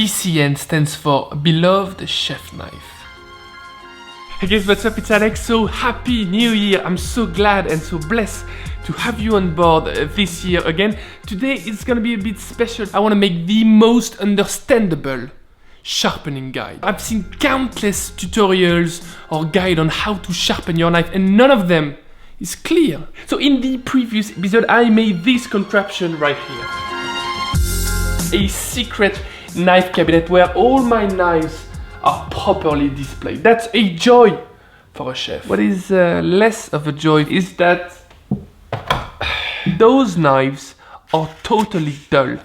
BCN stands for Beloved Chef Knife. Hey guys, what's up? It's Alex. So happy new year. I'm so glad and so blessed to have you on board this year again. Today it's gonna be a bit special. I wanna make the most understandable sharpening guide. I've seen countless tutorials or guide on how to sharpen your knife and none of them is clear. So in the previous episode I made this contraption right here. A secret knife cabinet where all my knives are properly displayed. That's a joy for a chef. What is less of a joy is that those knives are totally dull.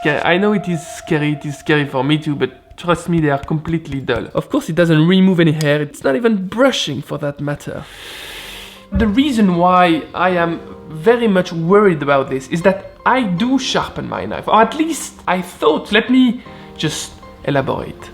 Okay, I know it is scary for me too, but trust me, they are completely dull. Of course, it doesn't remove any hair, it's not even brushing for that matter. The reason why I am very much worried about this is that I do sharpen my knife, or at least I thought. Let me just elaborate.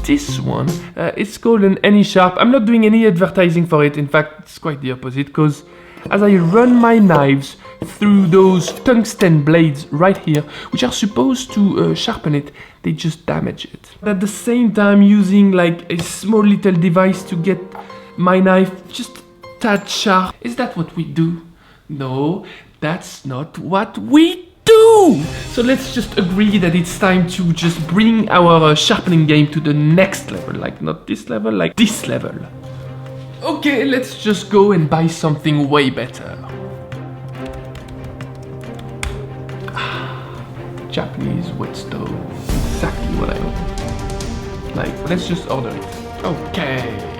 This one, it's called an AnySharp. I'm not doing any advertising for it. In fact, it's quite the opposite, because as I run my knives through those tungsten blades right here, which are supposed to sharpen it, they just damage it. At the same time, using like a small little device to get my knife just a tad sharp. Is that what we do? No, that's not what we do! So let's just agree that it's time to just bring our sharpening game to the next level. Like not this level, like this level. Okay, let's just go and buy something way better. Japanese whetstone. Exactly what I want. Like, let's just order it. Okay.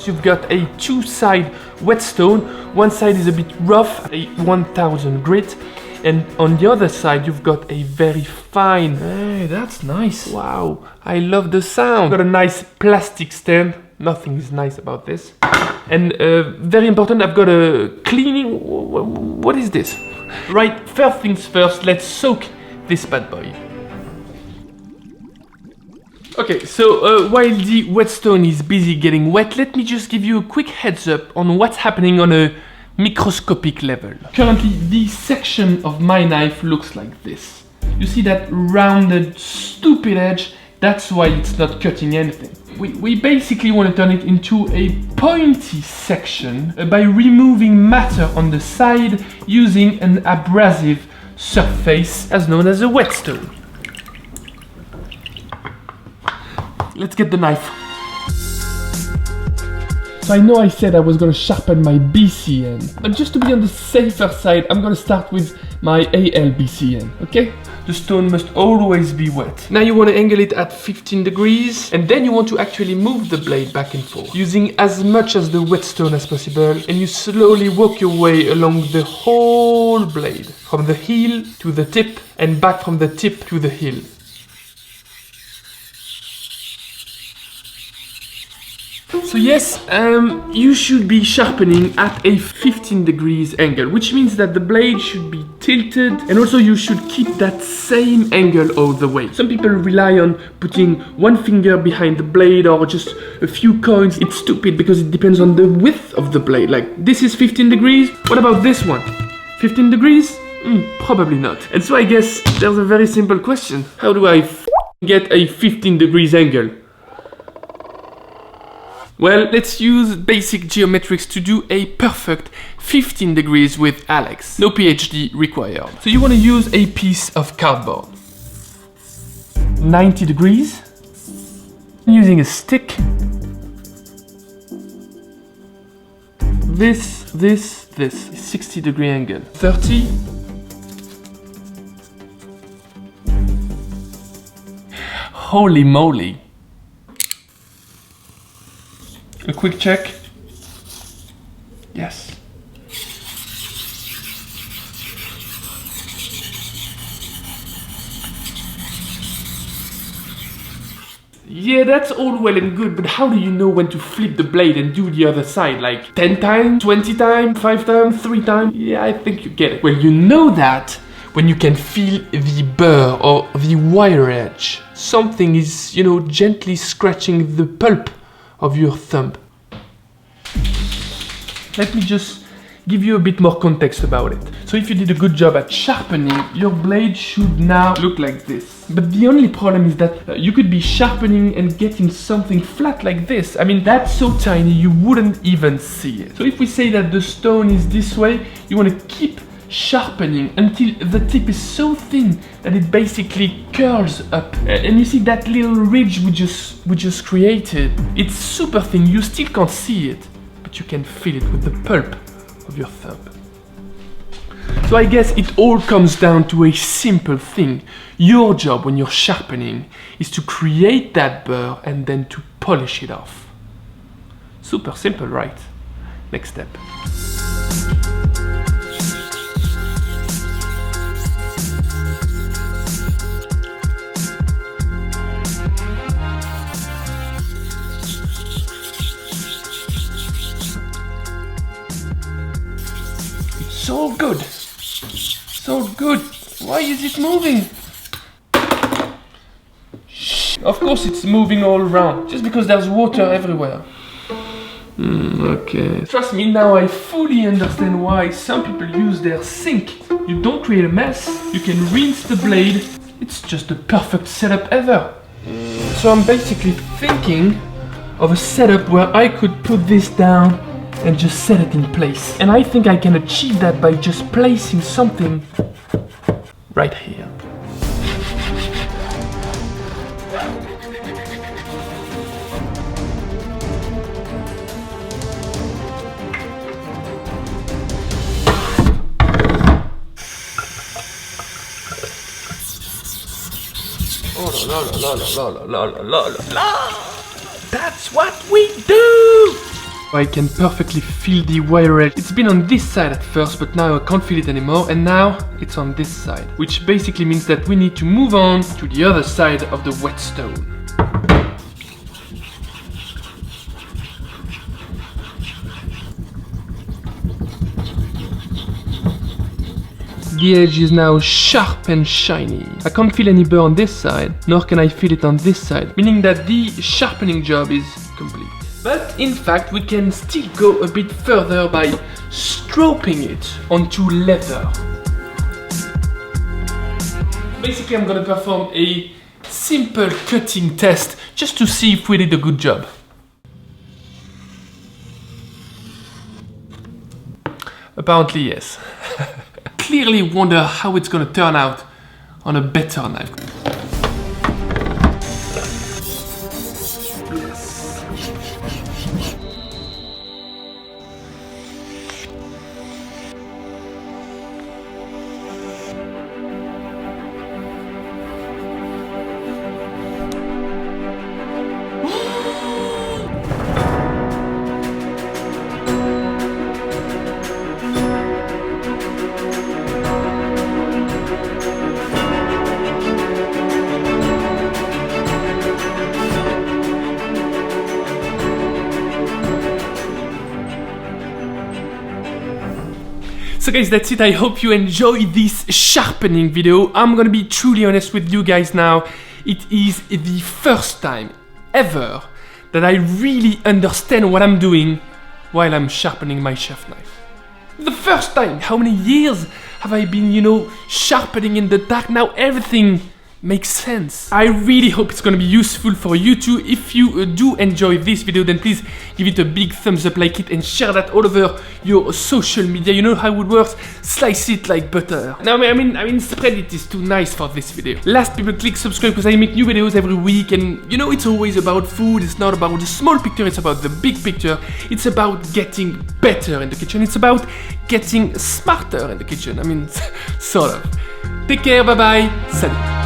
You've got a two-side whetstone. One side is a bit rough, a 1000 grit, and on the other side you've got a very fine. Hey, that's nice. Wow, I love the sound. Got a nice plastic stand. Nothing is nice about this. And very important, I've got a cleaning. What is this? Right, first things first, let's soak this bad boy. Okay, so while the whetstone is busy getting wet, let me just give you a quick heads up on what's happening on a microscopic level. Currently, the section of my knife looks like this. You see that rounded, stupid edge? That's why it's not cutting anything. We basically want to turn it into a pointy section by removing matter on the side using an abrasive surface as known as a whetstone. Let's get the knife. So I know I said I was gonna sharpen my BCN, but just to be on the safer side, I'm gonna start with my AL BCN, okay? The stone must always be wet. Now you wanna angle it at 15 degrees, and then you want to actually move the blade back and forth, using as much as the whetstone as possible, and you slowly work your way along the whole blade, from the heel to the tip, and back from the tip to the heel. So yes, you should be sharpening at a 15 degrees angle, which means that the blade should be tilted, and also you should keep that same angle all the way. Some people rely on putting one finger behind the blade or just a few coins. It's stupid because it depends on the width of the blade. Like this is 15 degrees, what about this one? 15 degrees? Probably not. And so I guess there's a very simple question. How do I get a 15 degrees angle? Well, let's use basic geometrics to do a perfect 15 degrees with Alex. No PhD required. So you want to use a piece of cardboard. 90 degrees. Using a stick. This. 60 degree angle. 30. Holy moly. A quick check. Yes. Yeah, that's all well and good, but how do you know when to flip the blade and do the other side? Like 10 times, 20 times, 5 times, 3 times? Yeah, I think you get it. Well, you know that when you can feel the burr or the wire edge. Something is, you know, gently scratching the pulp of your thumb. Let me just give you a bit more context about it. So if you did a good job at sharpening, your blade should now look like this. But the only problem is that you could be sharpening and getting something flat like this. I mean, that's so tiny you wouldn't even see it. So if we say that the stone is this way, you want to keep sharpening until the tip is so thin that it basically curls up. And you see that little ridge we just created? It's super thin, you still can't see it, but you can feel it with the pulp of your thumb. So I guess it all comes down to a simple thing. Your job when you're sharpening is to create that burr and then to polish it off. Super simple, right? Next step. So good. So good. Why is it moving? Of course it's moving all around, just because there's water everywhere. Okay. Trust me, now I fully understand why some people use their sink. You don't create a mess, you can rinse the blade. It's just the perfect setup ever. So I'm basically thinking of a setup where I could put this down and just set it in place. And I think I can achieve that by just placing something right here. Oh la la la la la la la la la. That's what we do! I can perfectly feel the wire edge. It's been on this side at first, but now I can't feel it anymore, and now it's on this side, which basically means that we need to move on to the other side of the whetstone. The edge is now sharp and shiny. I can't feel any burr on this side, nor can I feel it on this side, meaning that the sharpening job is complete. But in fact, we can still go a bit further by stropping it onto leather. Basically, I'm gonna perform a simple cutting test just to see if we did a good job. Apparently, yes. Clearly wonder how it's gonna turn out on a better knife. So guys, that's it. I hope you enjoyed this sharpening video. I'm gonna be truly honest with you guys now. It is the first time ever that I really understand what I'm doing while I'm sharpening my chef knife. The first time! How many years have I been, you know, sharpening in the dark? Now everything makes sense. I really hope it's gonna be useful for you too. If you do enjoy this video, then please give it a big thumbs up, like it, and share that all over your social media. You know how it works. Slice it like butter. No, I mean, spread it is too nice for this video. Last, people click subscribe because I make new videos every week, and you know it's always about food. It's not about the small picture. It's about the big picture. It's about getting better in the kitchen. It's about getting smarter in the kitchen. I mean, sort of. Take care. Bye bye. Salut.